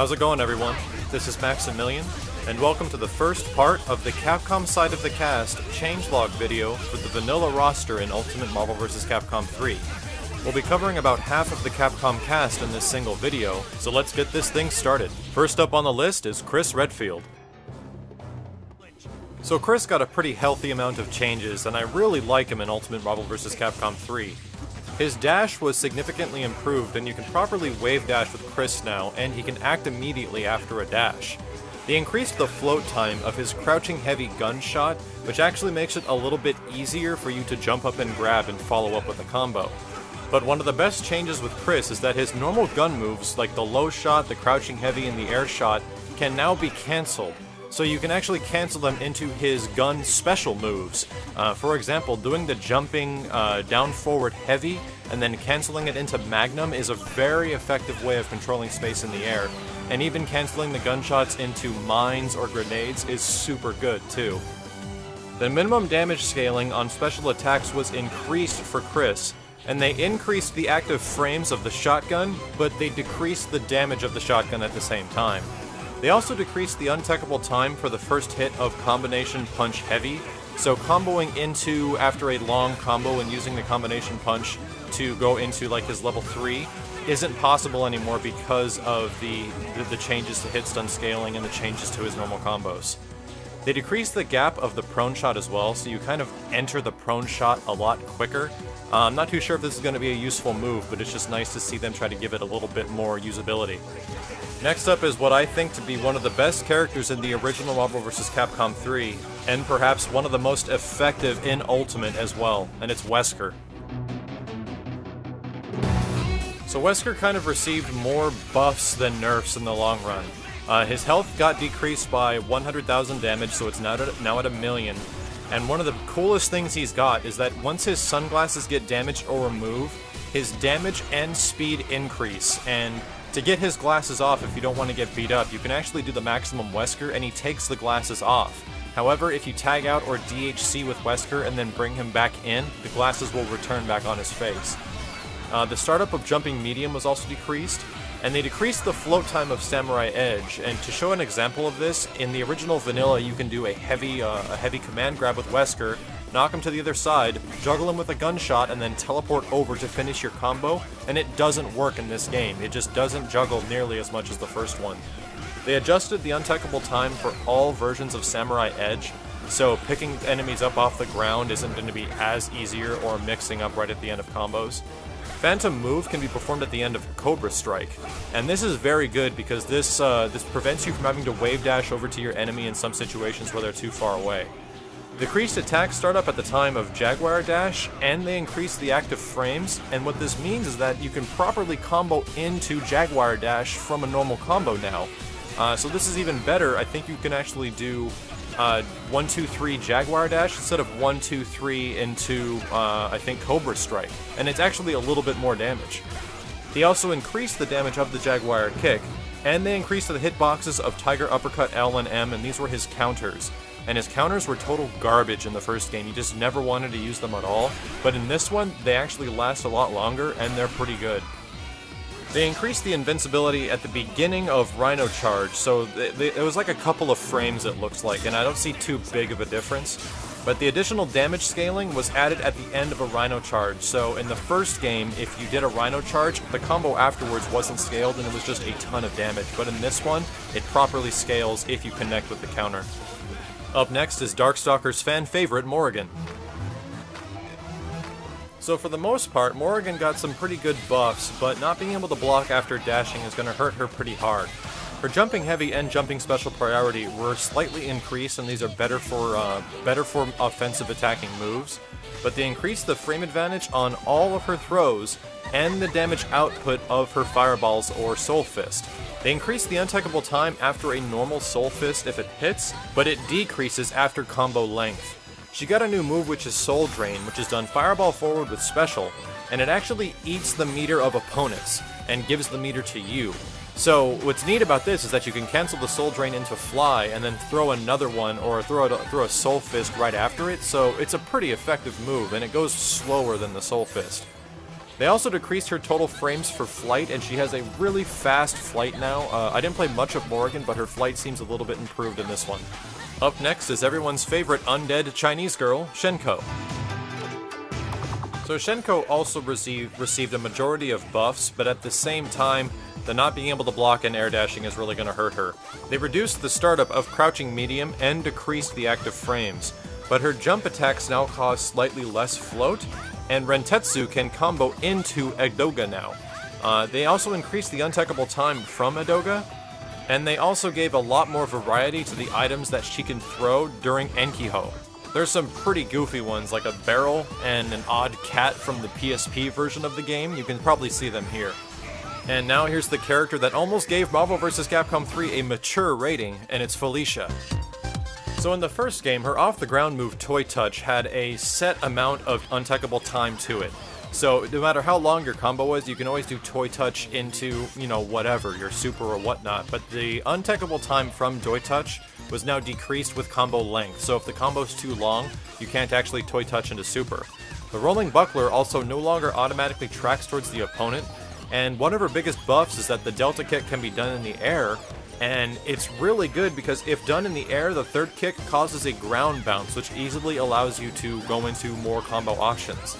How's it going, everyone? This is Maximilian, and welcome to the first part of the Capcom side of the cast changelog video for the vanilla roster in Ultimate Marvel vs. Capcom 3. We'll be covering about half of the Capcom cast in this single video, so let's get this thing started. First up on the list is Chris Redfield. So Chris got a pretty healthy amount of changes, and I really like him in Ultimate Marvel vs. Capcom 3. His dash was significantly improved, and you can properly wave dash with Chris now, and he can act immediately after a dash. They increased the float time of his crouching heavy gunshot, which actually makes it a little bit easier for you to jump up and grab and follow up with a combo. But one of the best changes with Chris is that his normal gun moves, like the low shot, the crouching heavy, and the air shot, can now be cancelled. So you can actually cancel them into his gun special moves. For example, doing the jumping down forward heavy and then canceling it into Magnum is a very effective way of controlling space in the air. And even canceling the gunshots into mines or grenades is super good too. The minimum damage scaling on special attacks was increased for Chris, and they increased the active frames of the shotgun, but they decreased the damage of the shotgun at the same time. They also decreased the untechable time for the first hit of combination punch heavy, so comboing into after a long combo and using the combination punch to go into like his level 3 isn't possible anymore because of the changes to hit stun scaling and the changes to his normal combos. They decreased the gap of the prone shot as well, so you kind of enter the prone shot a lot quicker. I'm not too sure if this is going to be a useful move, but it's just nice to see them try to give it a little bit more usability. Next up is what I think to be one of the best characters in the original Marvel vs. Capcom 3, and perhaps one of the most effective in Ultimate as well, and it's Wesker. So Wesker kind of received more buffs than nerfs in the long run. His health got decreased by 100,000 damage, so it's now at 1 million. And one of the coolest things he's got is that once his sunglasses get damaged or removed, his damage and speed increase, and to get his glasses off if you don't want to get beat up, you can actually do the maximum Wesker and he takes the glasses off. However, if you tag out or DHC with Wesker and then bring him back in, the glasses will return back on his face. The startup of jumping medium was also decreased, and they decreased the float time of Samurai Edge, and to show an example of this, in the original vanilla you can do a heavy command grab with Wesker, knock him to the other side, juggle him with a gunshot, and then teleport over to finish your combo, and it doesn't work in this game. It just doesn't juggle nearly as much as the first one. They adjusted the untechable time for all versions of Samurai Edge, so picking enemies up off the ground isn't going to be as easier or mixing up right at the end of combos. Phantom Move can be performed at the end of Cobra Strike, and this is very good because this prevents you from having to wave dash over to your enemy in some situations where they're too far away. Decreased attack startup at the time of Jaguar Dash, and they increased the active frames, and what this means is that you can properly combo into Jaguar Dash from a normal combo now. So this is even better. I think you can actually do 1, 2, 3 Jaguar Dash instead of 1, 2, 3 into, I think, Cobra Strike, and it's actually a little bit more damage. They also increased the damage of the Jaguar Kick, and they increased the hitboxes of Tiger Uppercut L and M, and these were his counters. And his counters were total garbage in the first game, you just never wanted to use them at all, but in this one, they actually last a lot longer, and they're pretty good. They increased the invincibility at the beginning of Rhino Charge, so it was like a couple of frames it looks like, and I don't see too big of a difference. But the additional damage scaling was added at the end of a Rhino Charge, so in the first game, if you did a Rhino Charge, the combo afterwards wasn't scaled and it was just a ton of damage, but in this one, it properly scales if you connect with the counter. Up next is Darkstalker's fan favorite, Morrigan. So for the most part, Morrigan got some pretty good buffs, but not being able to block after dashing is going to hurt her pretty hard. Her jumping heavy and jumping special priority were slightly increased, and these are better for offensive attacking moves, but they increased the frame advantage on all of her throws and the damage output of her fireballs or soul fist. They increase the untechable time after a normal soul fist if it hits, but it decreases after combo length. She got a new move which is Soul Drain, which is done fireball forward with special, and it actually eats the meter of opponents, and gives the meter to you. So what's neat about this is that you can cancel the Soul Drain into Fly, and then throw another one, or throw a Soul Fist right after it, so it's a pretty effective move, and it goes slower than the Soul Fist. They also decreased her total frames for flight, and she has a really fast flight now. I didn't play much of Morrigan, but her flight seems a little bit improved in this one. Up next is everyone's favorite undead Chinese girl, Shenko. So Shenko also received a majority of buffs, but at the same time, the not being able to block and air dashing is really going to hurt her. They reduced the startup of crouching medium and decreased the active frames, but her jump attacks now cause slightly less float, and Rentetsu can combo into Edoga now. They also increased the untechable time from Edoga, and they also gave a lot more variety to the items that she can throw during Enkiho. There's some pretty goofy ones, like a barrel and an odd cat from the PSP version of the game. You can probably see them here. And now here's the character that almost gave Marvel vs. Capcom 3 a mature rating, and it's Felicia. So in the first game, her off-the-ground move Toy Touch had a set amount of untechable time to it. So no matter how long your combo was, you can always do Toy Touch into, you know, whatever, your super or whatnot. But the untechable time from Toy Touch was now decreased with combo length. So if the combo's too long, you can't actually Toy Touch into super. The Rolling Buckler also no longer automatically tracks towards the opponent, and one of her biggest buffs is that the Delta Kick can be done in the air, and it's really good because if done in the air, the third kick causes a ground bounce, which easily allows you to go into more combo options.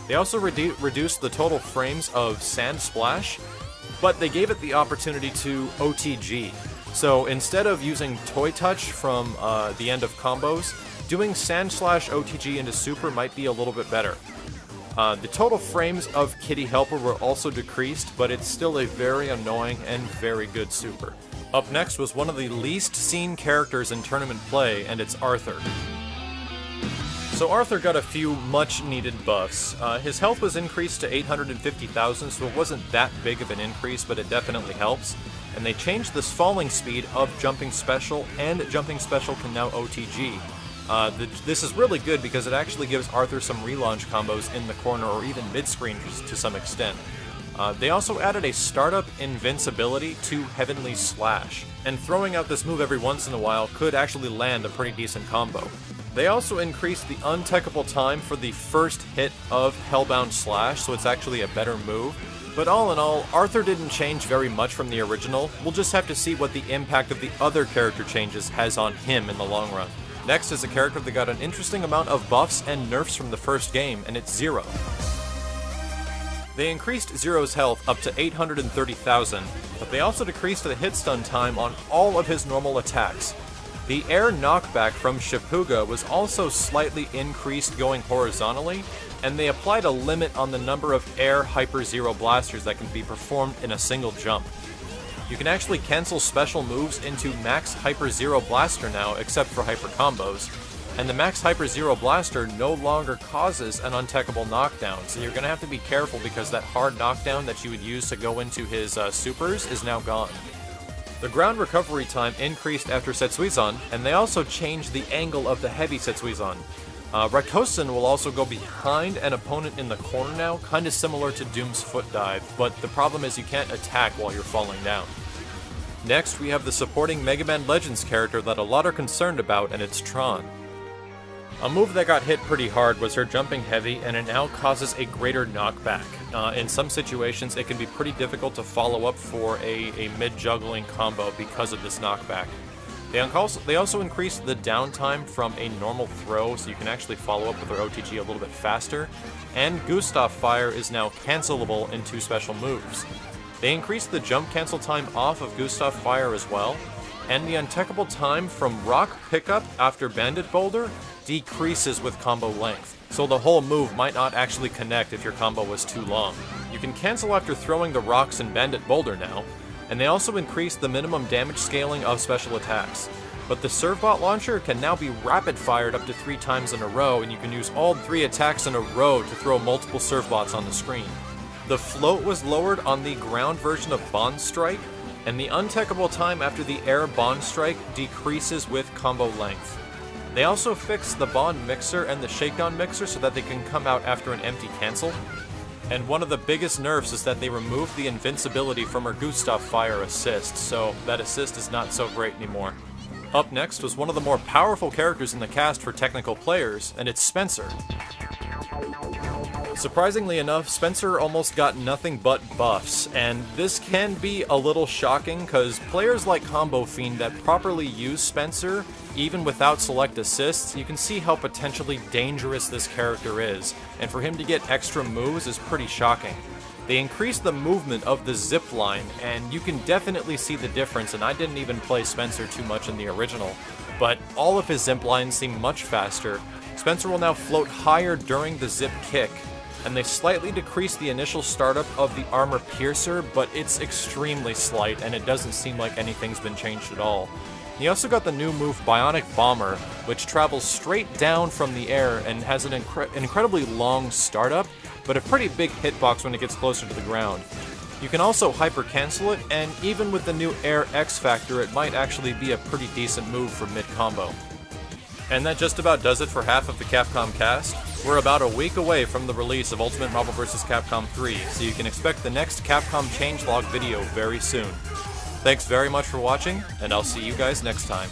They also reduced the total frames of Sand Splash, but they gave it the opportunity to OTG. So instead of using Toy Touch from the end of combos, doing Sand Slash OTG into Super might be a little bit better. The total frames of Kitty Helper were also decreased, but it's still a very annoying and very good super. Up next was one of the least seen characters in tournament play, and it's Arthur. So Arthur got a few much needed buffs. His health was increased to 850,000, so it wasn't that big of an increase, but it definitely helps. And they changed this falling speed of Jumping Special, and Jumping Special can now OTG. This is really good because it actually gives Arthur some relaunch combos in the corner or even mid-screen to some extent. They also added a startup invincibility to Heavenly Slash, and throwing out this move every once in a while could actually land a pretty decent combo. They also increased the untechable time for the first hit of Hellbound Slash, so it's actually a better move. But all in all, Arthur didn't change very much from the original. We'll just have to see what the impact of the other character changes has on him in the long run. Next is a character that got an interesting amount of buffs and nerfs from the first game, and it's Zero. They increased Zero's health up to 830,000, but they also decreased the hit stun time on all of his normal attacks. The air knockback from Shipuga was also slightly increased going horizontally, and they applied a limit on the number of air Hyper Zero blasters that can be performed in a single jump. You can actually cancel special moves into Max Hyper Zero Blaster now, except for hyper combos, and the Max Hyper Zero Blaster no longer causes an untechable knockdown, so you're going to have to be careful because that hard knockdown that you would use to go into his supers is now gone. The ground recovery time increased after Setsuizan, and they also changed the angle of the heavy Setsuizan. Raikosen will also go behind an opponent in the corner now, kind of similar to Doom's Foot Dive, but the problem is you can't attack while you're falling down. Next, we have the supporting Mega Man Legends character that a lot are concerned about, and it's Tron. A move that got hit pretty hard was her jumping heavy, and it now causes a greater knockback. In some situations, it can be pretty difficult to follow up for a mid-juggling combo because of this knockback. They also increased the downtime from a normal throw, so you can actually follow up with her OTG a little bit faster, and Gustav Fire is now cancelable in 2 special moves. They increased the jump cancel time off of Gustav Fire as well, and the untechable time from Rock Pickup after Bandit Boulder decreases with combo length, so the whole move might not actually connect if your combo was too long. You can cancel after throwing the rocks in Bandit Boulder now, and they also increased the minimum damage scaling of special attacks. But the Servbot launcher can now be rapid-fired up to 3 times in a row, and you can use all 3 attacks in a row to throw multiple Servbots on the screen. The float was lowered on the ground version of Bond Strike, and the untechable time after the air Bond Strike decreases with combo length. They also fixed the Bond Mixer and the Shakedown Mixer so that they can come out after an empty cancel. And one of the biggest nerfs is that they removed the invincibility from her Gustav Fire assist, so that assist is not so great anymore. Up next was one of the more powerful characters in the cast for technical players, and it's Spencer. Surprisingly enough, Spencer almost got nothing but buffs, and this can be a little shocking because players like Combo Fiend that properly use Spencer, even without select assists, you can see how potentially dangerous this character is, and for him to get extra moves is pretty shocking. They increased the movement of the zip line, and you can definitely see the difference, and I didn't even play Spencer too much in the original, but all of his zip lines seem much faster. Spencer will now float higher during the zip kick, and they slightly decrease the initial startup of the armor piercer, but it's extremely slight, and it doesn't seem like anything's been changed at all. He also got the new move Bionic Bomber, which travels straight down from the air and has an incredibly long startup, but a pretty big hitbox when it gets closer to the ground. You can also hyper cancel it, and even with the new Air X Factor, it might actually be a pretty decent move for mid-combo. And that just about does it for half of the Capcom cast. We're about a week away from the release of Ultimate Marvel vs. Capcom 3, so you can expect the next Capcom changelog video very soon. Thanks very much for watching, and I'll see you guys next time.